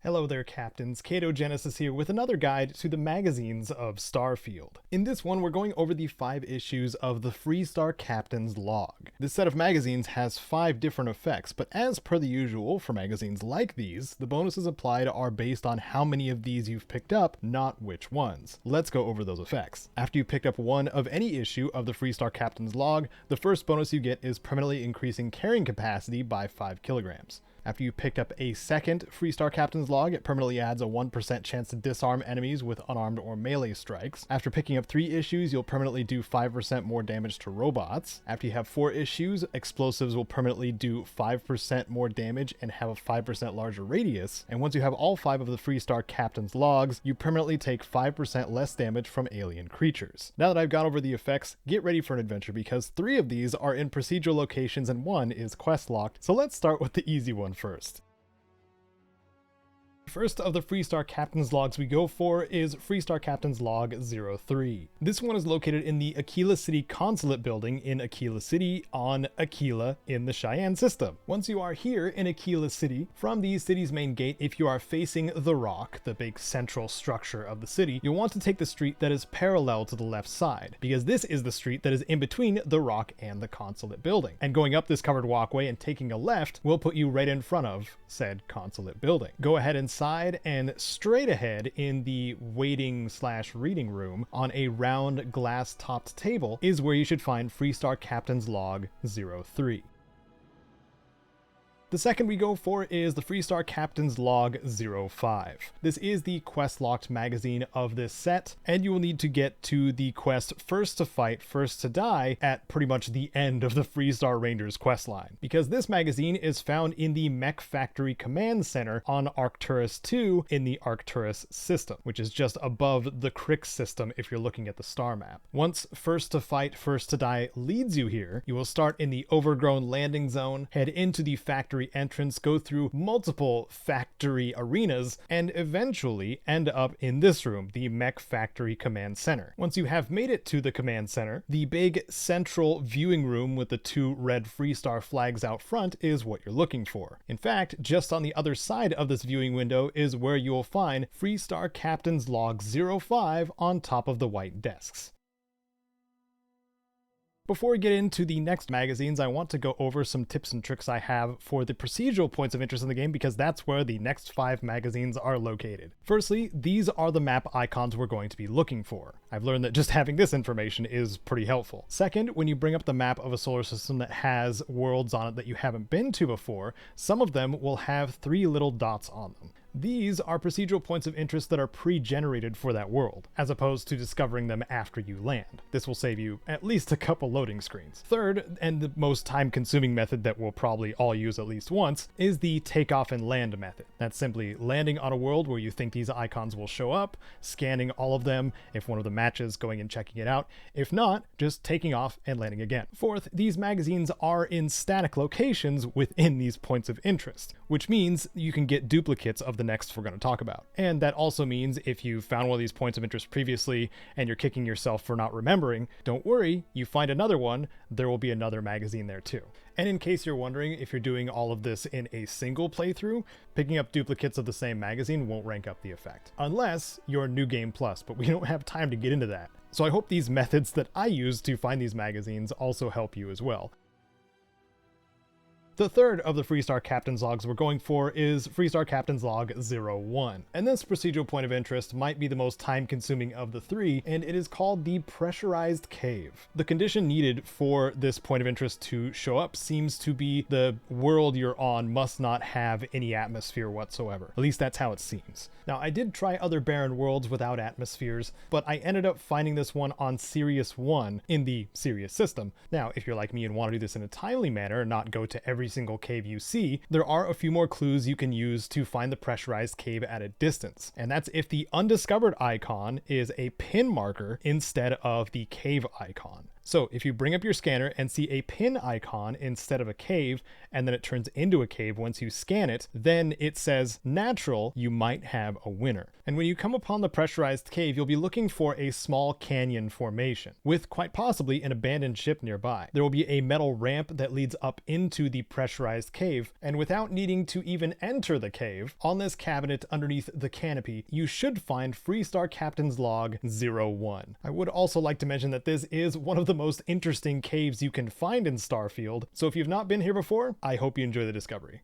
Hello there, Captains. Kato Genesis here with another guide to the magazines of Starfield. In this one, we're going over the 5 issues of the Freestar Captain's Log. This set of magazines has 5 different effects, but as per the usual for magazines like these, the bonuses applied are based on how many of these you've picked up, not which ones. Let's go over those effects. After you've picked up one of any issue of the Freestar Captain's Log, the first bonus you get is permanently increasing carrying capacity by 5 kilograms. After you picked up a second Freestar Captain's Log, it permanently adds a 1% chance to disarm enemies with unarmed or melee strikes. After picking up 3 issues, you'll permanently do 5% more damage to robots. After you have 4 issues, explosives will permanently do 5% more damage and have a 5% larger radius. And once you have all 5 of the Freestar Captain's Logs, you permanently take 5% less damage from alien creatures. Now that I've gone over the effects, get ready for an adventure because 3 of these are in procedural locations and 1 is quest locked. So let's start with the easy one first. First of the Freestar Captain's Logs we go for is Freestar Captain's Log 03. This one is located in the Aquila City Consulate building in Aquila City on Aquila in the Cheyenne system. Once you are here in Aquila City, from the city's main gate, if you are facing the Rock, the big central structure of the city, you'll want to take the street that is parallel to the left side, because this is the street that is in between the Rock and the Consulate building. And going up this covered walkway and taking a left will put you right in front of said Consulate building. Go ahead and side and straight ahead in the waiting/reading room on a round glass-topped table is where you should find Freestar Captain's Log 03. The second we go for is the Freestar Captain's Log 05. This is the quest-locked magazine of this set, and you will need to get to the quest First to Fight, First to Die at pretty much the end of the Freestar Rangers questline, because this magazine is found in the Mech Factory Command Center on Arcturus 2 in the Arcturus system, which is just above the Crick system if you're looking at the star map. Once First to Fight, First to Die leads you here, you will start in the overgrown landing zone, head into the factory entrance, go through multiple factory arenas, and eventually end up in this room, the Mech Factory Command Center. Once you have made it to the command center, the big central viewing room with the 2 red Freestar flags out front is what you're looking for. In fact, just on the other side of this viewing window is where you will find Freestar Captain's Log 05 on top of the white desks. Before we get into the next magazines, I want to go over some tips and tricks I have for the procedural points of interest in the game, because that's where the next 5 magazines are located. Firstly, these are the map icons we're going to be looking for. I've learned that just having this information is pretty helpful. Second, when you bring up the map of a solar system that has worlds on it that you haven't been to before, some of them will have 3 little dots on them. These are procedural points of interest that are pre-generated for that world, as opposed to discovering them after you land. This will save you at least a couple loading screens. Third, and the most time-consuming method that we'll probably all use at least once, is the takeoff and land method. That's simply landing on a world where you think these icons will show up, scanning all of them, if one of them matches, going and checking it out. If not, just taking off and landing again. Fourth, these magazines are in static locations within these points of interest, which means you can get duplicates of the next we're going to talk about. And that also means if you found one of these points of interest previously and you're kicking yourself for not remembering, don't worry, you find another one, there will be another magazine there too. And in case you're wondering if you're doing all of this in a single playthrough, picking up duplicates of the same magazine won't rank up the effect. Unless you're New Game Plus, but we don't have time to get into that. So I hope these methods that I use to find these magazines also help you as well. The third of the Freestar Captain's Logs we're going for is Freestar Captain's Log 01. And this procedural point of interest might be the most time-consuming of the 3, and it is called the Pressurized Cave. The condition needed for this point of interest to show up seems to be the world you're on must not have any atmosphere whatsoever. At least that's how it seems. Now, I did try other barren worlds without atmospheres, but I ended up finding this one on Sirius 1 in the Sirius system. Now, if you're like me and want to do this in a timely manner and not go to every single cave you see, there are a few more clues you can use to find the pressurized cave at a distance. And that's if the undiscovered icon is a pin marker instead of the cave icon. So if you bring up your scanner and see a pin icon instead of a cave, and then it turns into a cave once you scan it, then it says natural, you might have a winner. And when you come upon the pressurized cave, you'll be looking for a small canyon formation, with quite possibly an abandoned ship nearby. There will be a metal ramp that leads up into the pressurized cave, and without needing to even enter the cave, on this cabinet underneath the canopy, you should find Freestar Captain's Log 01. I would also like to mention that this is one of the most interesting caves you can find in Starfield, so if you've not been here before, I hope you enjoy the discovery.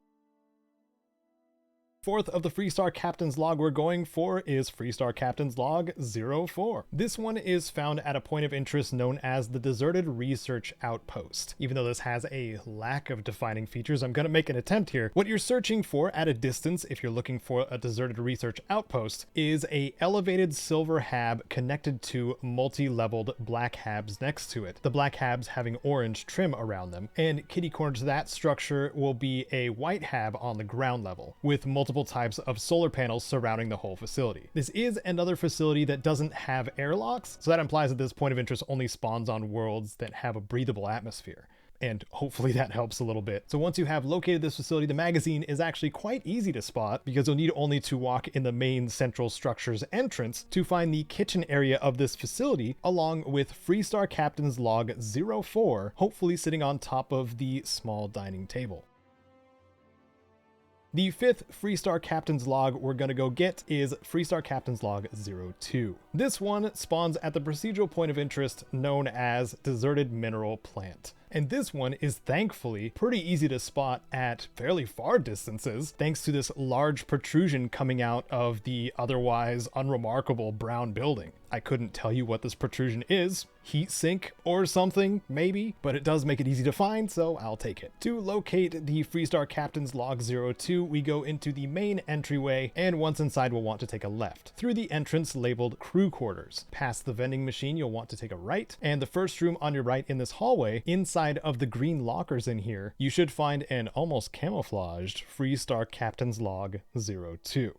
Fourth of the Freestar Captain's Log we're going for is Freestar Captain's Log 04. This one is found at a point of interest known as the Deserted Research Outpost. Even though this has a lack of defining features, I'm going to make an attempt here. What you're searching for at a distance, if you're looking for a Deserted Research Outpost, is a elevated silver hab connected to multi-leveled black habs next to it. The black habs having orange trim around them, and kitty corner to that structure will be a white hab on the ground level, with multiple types of solar panels surrounding the whole facility. This is another facility that doesn't have airlocks, so that implies that this point of interest only spawns on worlds that have a breathable atmosphere. And hopefully that helps a little bit. So once you have located this facility, the magazine is actually quite easy to spot because you'll need only to walk in the main central structure's entrance to find the kitchen area of this facility, along with Freestar Captain's Log 04, hopefully sitting on top of the small dining table. The fifth Freestar Captain's Log we're going to go get is Freestar Captain's Log 02. This one spawns at the procedural point of interest known as Deserted Mineral Plant. And this one is thankfully pretty easy to spot at fairly far distances, thanks to this large protrusion coming out of the otherwise unremarkable brown building. I couldn't tell you what this protrusion is, heat sink or something, maybe, but it does make it easy to find, so I'll take it. To locate the Freestar Captain's Log 02, we go into the main entryway, and once inside we'll want to take a left. Through the entrance labeled Crew Quarters. Past the vending machine, you'll want to take a right, and the first room on your right in this hallway, inside of the green lockers in here, you should find an almost camouflaged Freestar Captain's Log 02.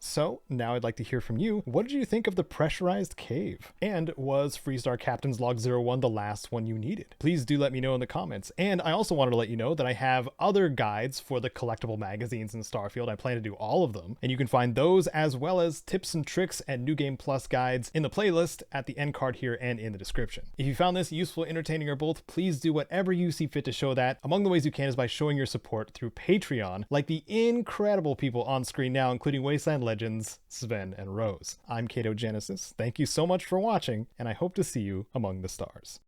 So now I'd like to hear from you. What did you think of the pressurized cave? And was Freestar Captain's Log 01 the last one you needed? Please do let me know in the comments. And I also wanted to let you know that I have other guides for the collectible magazines in Starfield. I plan to do all of them, and you can find those as well as tips and tricks and New Game Plus guides in the playlist at the end card here and in the description. If you found this useful, entertaining, or both, please do whatever you see fit to show that. Among the ways you can is by showing your support through Patreon, like the incredible people on screen now, including Wasteland Legends, Sven, and Rose. I'm Kato Genesis. Thank you so much for watching, and I hope to see you among the stars.